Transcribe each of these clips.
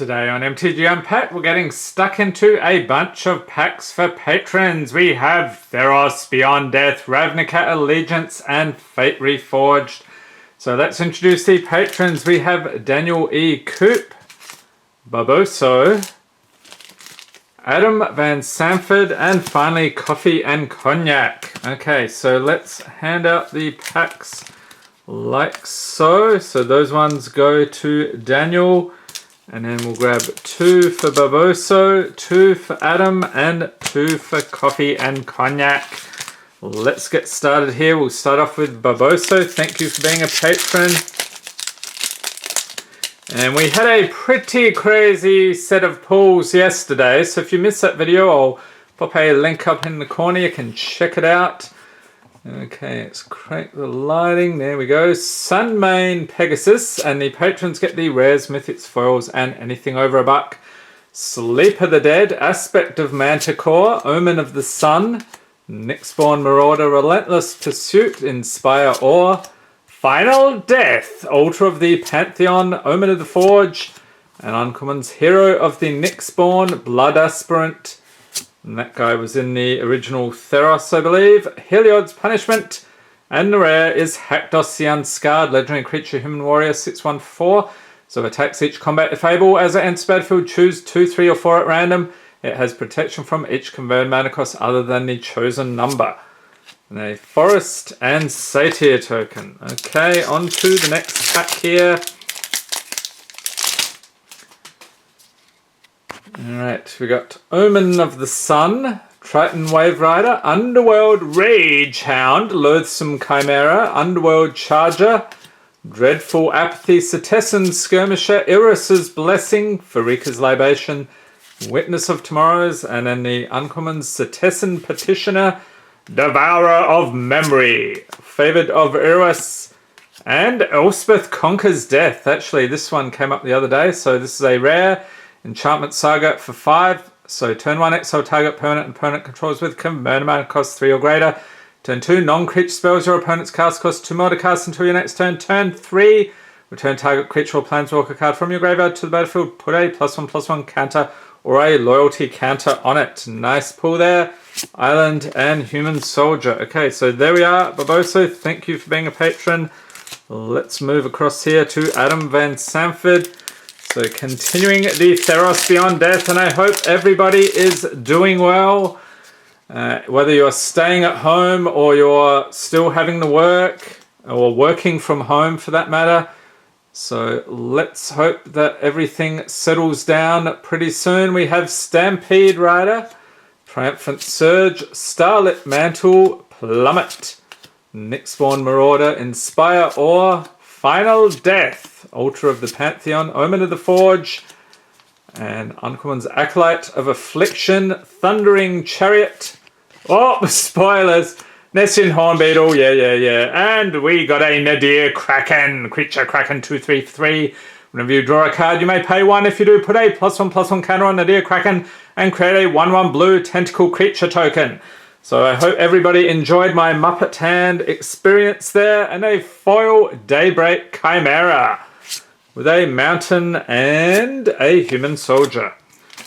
Today on MTG Unpacked, we're getting stuck into a bunch of packs for patrons. We have Theros, Beyond Death, Ravnica Allegiance, and Fate Reforged. So let's introduce the patrons. We have Daniel E. Coop, Barboso, Adam Van Sanford, and finally Coffee and Cognac. Okay, so let's hand out the packs like so. So those ones go to Daniel. And then we'll grab 2 for Barboso, 2 for Adam, and 2 for Coffee and Cognac. Let's get started here. We'll start off with Barboso. Thank you for being a patron. And we had a pretty crazy set of pulls yesterday. So if you missed that video, I'll pop a link up in the corner. You can check it out. Okay, let's crank the lighting. There we go. Sunmane Pegasus, and the patrons get the rares, mythics, foils, and anything over $1. Sleep of the Dead, Aspect of Manticore, Omen of the Sun, Nyxborn Marauder, Relentless Pursuit, Inspire Awe, Final Death, Altar of the Pantheon, Omen of the Forge, and Uncommon's Hero of the Nyxborn, Blood Aspirant. And that guy was in the original Theros, I believe. Heliod's Punishment. And the rare is Haktos the Unscarred, legendary creature, human warrior, 6/1/4. So attacks each combat if able. As it enters battlefield, choose 2, 3, or 4 at random. It has protection from each converted mana cost other than the chosen number. And a Forest and Satyr token. Okay, on to the next pack here. Alright, we got Omen of the Sun, Triton Wave Rider, Underworld Rage Hound, Loathsome Chimera, Underworld Charger, Dreadful Apathy, Setessan Skirmisher, Irris's Blessing, Farika's Libation, Witness of Tomorrows, and then the uncommons Setessan Petitioner, Devourer of Memory, Favored of Iris, and Elspeth Conquers Death. Actually, this one came up the other day, so this is a rare. Enchantment Saga for 5. So turn 1, exile target permanent and permanent controls with converted mana cost 3 or greater. Turn 2, non-creature spells your opponent's cast cost 2 more to cast until your next turn. Turn 3, return target creature or planeswalker card from your graveyard to the battlefield. Put a +1/+1 counter or a loyalty counter on it. Nice pull there. Island and Human Soldier. Okay, so there we are. Barboso, thank you for being a patron. Let's move across here to Adam Van Sanford. So continuing the Theros Beyond Death, and I hope everybody is doing well. Whether you're staying at home or you're still having to work, or working from home for that matter. So let's hope that everything settles down pretty soon. We have Stampede Rider, Triumphant Surge, Starlit Mantle, Plummet, Nyxborn Marauder, Inspire Awe, Final Death, Altar of the Pantheon, Omen of the Forge, and Uncommon's Acolyte of Affliction, Thundering Chariot. Oh, spoilers! Nessian Hornbeetle, yeah. And we got a Nadir Kraken, creature Kraken 2/3/3. Whenever you draw a card, you may pay 1. If you do, put a +1/+1 counter on Nadir Kraken and create a 1/1 blue tentacle creature token. So I hope everybody enjoyed my Muppet Hand experience there, and a foil Daybreak Chimera with a mountain and a human soldier.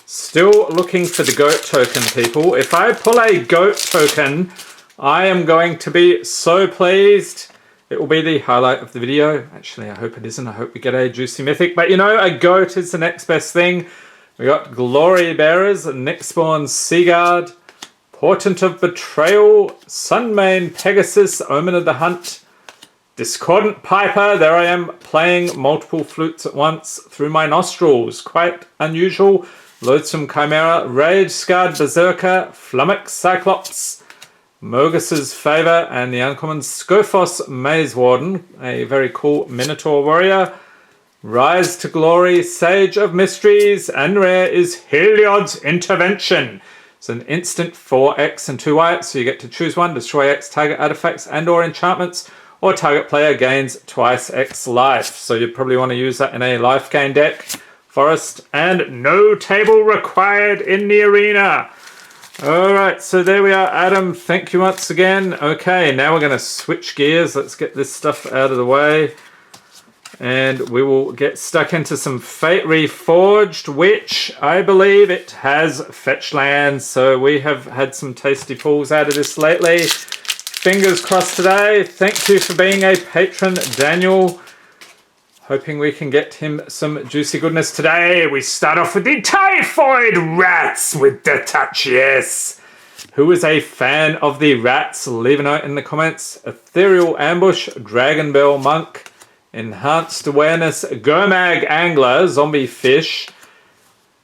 Still looking for the goat token, people. If I pull a goat token, I am going to be so pleased. It will be the highlight of the video. Actually, I hope it isn't. I hope we get a juicy mythic. But you know, a goat is the next best thing. We got Glory Bearers, Nyxborn Seaguard, Portent of Betrayal, Sunmane Pegasus, Omen of the Hunt, Discordant Piper. There I am playing multiple flutes at once through my nostrils. Quite unusual. Loathsome Chimera, Rage Scarred Berserker, Flummox Cyclops, Mogus's Favor, and the uncommon Skophos Maze Warden, a very cool Minotaur warrior. Rise to Glory, Sage of Mysteries, and rare is Heliod's Intervention. It's an instant 4x and 2 white, so you get to choose one, destroy X target artifacts and or enchantments, or target player gains twice X life. So you probably want to use that in a life gain deck. Forest, and no table required in the arena. Alright, so there we are, Adam. Thank you once again. Okay, now we're going to switch gears. Let's get this stuff out of the way. And we will get stuck into some Fate Reforged, which I believe it has fetch lands. So we have had some tasty pulls out of this lately. Fingers crossed today. Thank you for being a patron, Daniel. Hoping we can get him some juicy goodness today. We start off with the Typhoid Rats with the touch, yes. Who is a fan of the rats? Leave a note in the comments. Ethereal Ambush, Dragon Bell Monk, Enhanced Awareness, Gomag Angler, Zombie Fish,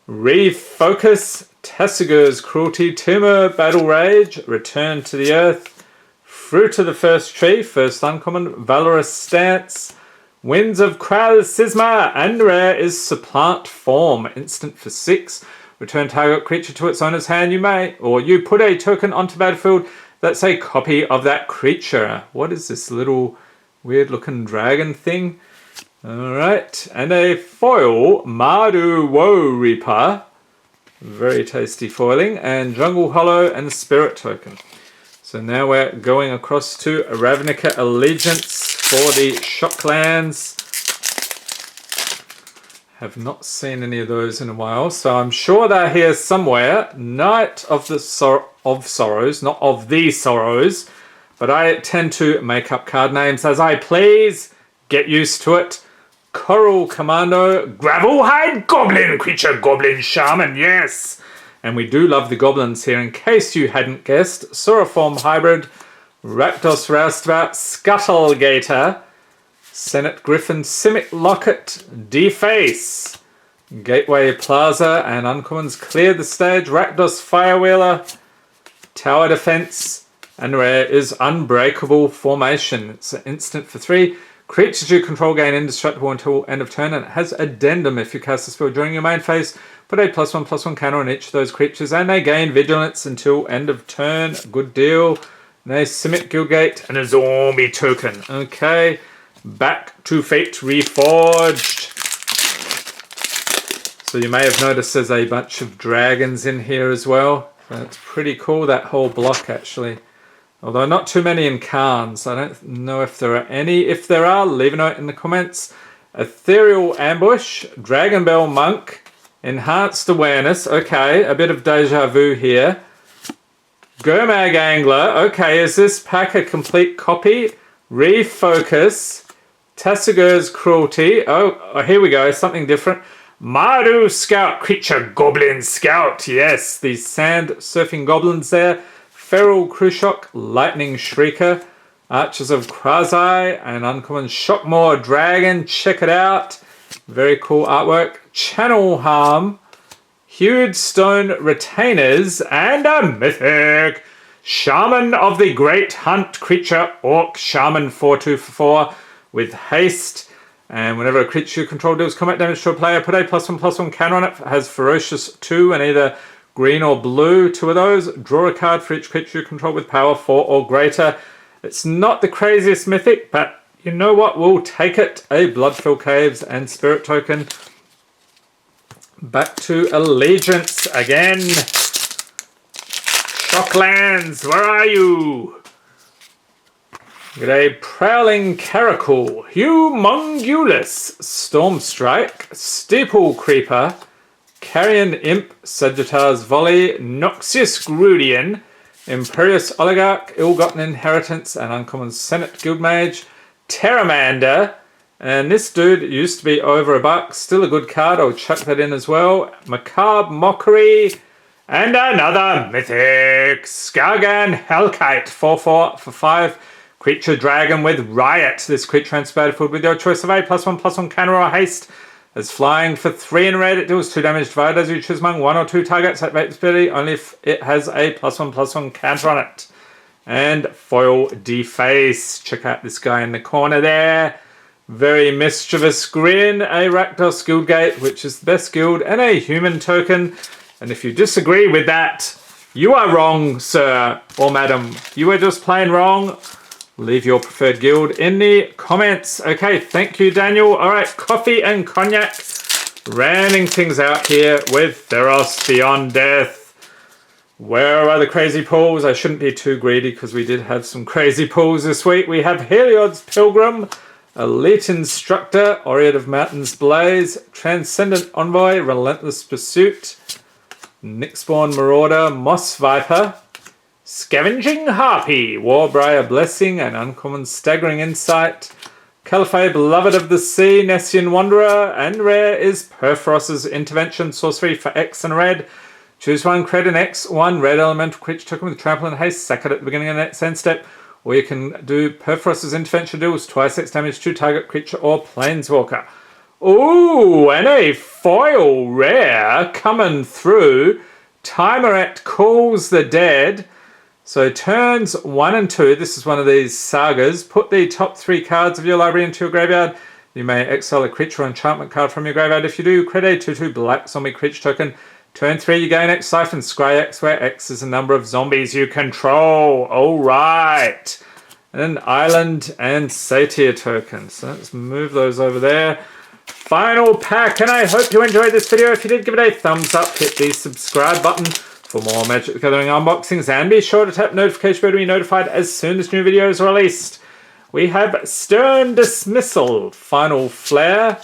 Refocus, Tassigur's Cruelty, Tumor Battle Rage, Return to the Earth, Fruit of the First Tree, first uncommon, Valorous Stance, Winds of Kral Sisma, and rare is Supplant Form, instant for 6. Return target creature to its owner's hand. You may, or you put a token onto battlefield that's a copy of that creature. What is this little weird looking dragon thing? Alright, and a foil, Mardu Woe Reaper. Very tasty foiling, and Jungle Hollow and Spirit Token. So now we're going across to Ravnica Allegiance for the Shocklands. Have not seen any of those in a while, so I'm sure they're here somewhere. Knight of the Sorrows, not of the Sorrows, but I tend to make up card names as I please. Get used to it. Coral Commando, Gravelhide Goblin Creature, Goblin Shaman, yes. And we do love the goblins here, in case you hadn't guessed. Soroform Hybrid, Rakdos Roustabout, Scuttlegator, Senate Griffin, Simic Locket, Deface, Gateway Plaza, and uncommons clear the stage. Rakdos Firewheeler, Tower Defense, and rare is Unbreakable Formation. It's an instant for 3. Creatures you control gain indestructible until end of turn, and it has Addendum. If you cast a spell during your main phase, put a +1/+1 counter on each of those creatures, and they gain Vigilance until end of turn. Good deal. And a Simic Guildgate and a Zombie Token. Okay, back to Fate Reforged. So you may have noticed there's a bunch of dragons in here as well. That's pretty cool, that whole block actually. Although not too many in Khans. I don't know if there are any. If there are, leave a note in the comments. Ethereal Ambush, Dragon Bell Monk, Enhanced Awareness. Okay, a bit of deja vu here. Gomag Angler. Okay, is this pack a complete copy? Refocus, Tassigur's Cruelty. Oh, here we go, something different. Mardu Scout Creature, Goblin Scout. Yes, these sand surfing goblins there. Feral Khrushok, Lightning Shrieker, Archers of Krasai, and uncommon Shockmaw Dragon. Check it out. Very cool artwork. Channel Harm, Hewed Stone Retainers, and a Mythic. Shaman of the Great Hunt Creature, Orc Shaman 4/2/4 with haste. And whenever a creature you control deals combat damage to a player, put a +1/+1 counter on it. It has Ferocious 2 and either green or blue, 2 of those. Draw a card for each creature you control with power 4 or greater. It's not the craziest mythic, but you know what? We'll take it. A Bloodfill Caves and Spirit Token. Back to Allegiance again. Shocklands, where are you? Get a Prowling Caracal, Humongulus, Stormstrike, Steeple Creeper, Carrion Imp, Sagittar's Volley, Noxious Grudian, Imperious Oligarch, Ill-Gotten Inheritance, and uncommon Senate Guildmage, Terramander, and this dude used to be over $1, still a good card, I'll chuck that in as well. Macabre Mockery, and another Mythic, Skargan Hellkite, 4/4 for 5. Creature Dragon with Riot. This creature enters battlefield with your choice of a +1/+1 counter or haste. As flying for 3 in red, it deals 2 damage divided as you choose among 1 or 2 targets at bait ability, only if it has a +1/+1 counter on it. And foil Deface. Check out this guy in the corner there. Very mischievous grin. A Rakdos Guildgate, which is the best guild, and a human token. And if you disagree with that, you are wrong, sir or madam. You are just plain wrong. Leave your preferred guild in the comments. Okay, thank you, Daniel. All right, coffee and cognac. Rounding things out here with Theros Beyond Death. Where are the crazy pulls? I shouldn't be too greedy because we did have some crazy pulls this week. We have Heliod's Pilgrim, Elite Instructor, Aureate of Mountains Blaze, Transcendent Envoy, Relentless Pursuit, Nyxborn Marauder, Moss Viper, Scavenging Harpy, Warbriar Blessing, and Uncommon Staggering Insight, Caliphate Beloved of the Sea, Nessian Wanderer, and rare is Perforos's Intervention, sorcery for X and red. Choose one, create an X, one red elemental creature token with trample and haste, sack it at the beginning of the next end step. Or you can do Perforos's Intervention, deals twice X damage to target creature or planeswalker. Ooh, and a foil rare coming through. Timerat Calls the Dead. So turns 1 and 2, this is one of these sagas. Put the top 3 cards of your library into your graveyard. You may exile a creature or enchantment card from your graveyard. If you do, create a 2/2 black zombie creature token. Turn 3, you gain X life and scry X, where X is the number of zombies you control. Alright. And then Island and Satyr tokens. So let's move those over there. Final pack, and I hope you enjoyed this video. If you did, give it a thumbs up, hit the subscribe button for more Magic the Gathering unboxings, and be sure to tap notification bell to be notified as soon as new videos are released. We have Stern Dismissal, Final Flare,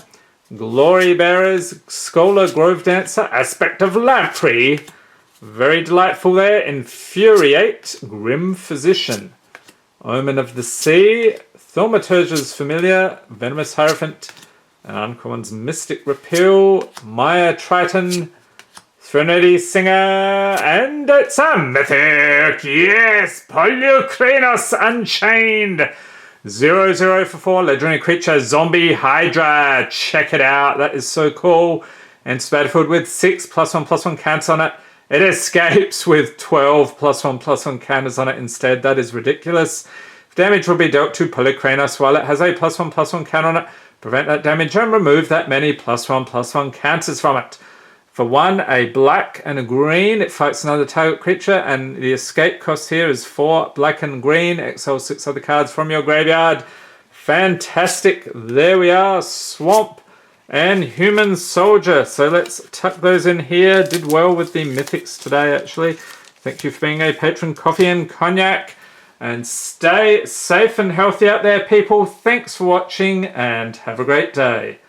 Glory Bearers, Scholar Grove Dancer, Aspect of Lamprey, very delightful there, Infuriate, Grim Physician, Omen of the Sea, Thaumaturge's Familiar, Venomous Hierophant, and Uncommon's Mystic Repeal, Maya Triton, Threnody Singer, and it's a mythic! Yes! Polyukranos Unchained! 0/0 for 4, legendary creature, Zombie Hydra. Check it out, that is so cool. And it's battlefield with 6+1/+1 counters on it. It escapes with 12+1/+1 counters on it instead. That is ridiculous. Damage will be dealt to Polykranos while it has a +1/+1 counter on it. Prevent that damage and remove that many +1/+1 counters from it. For 1, a black and a green, it fights another target creature, and the escape cost here is 4 black and green. Exile 6 other cards from your graveyard. Fantastic. There we are. Swamp and Human Soldier. So let's tuck those in here. Did well with the mythics today, actually. Thank you for being a patron. Coffee and cognac. And stay safe and healthy out there, people. Thanks for watching, and have a great day.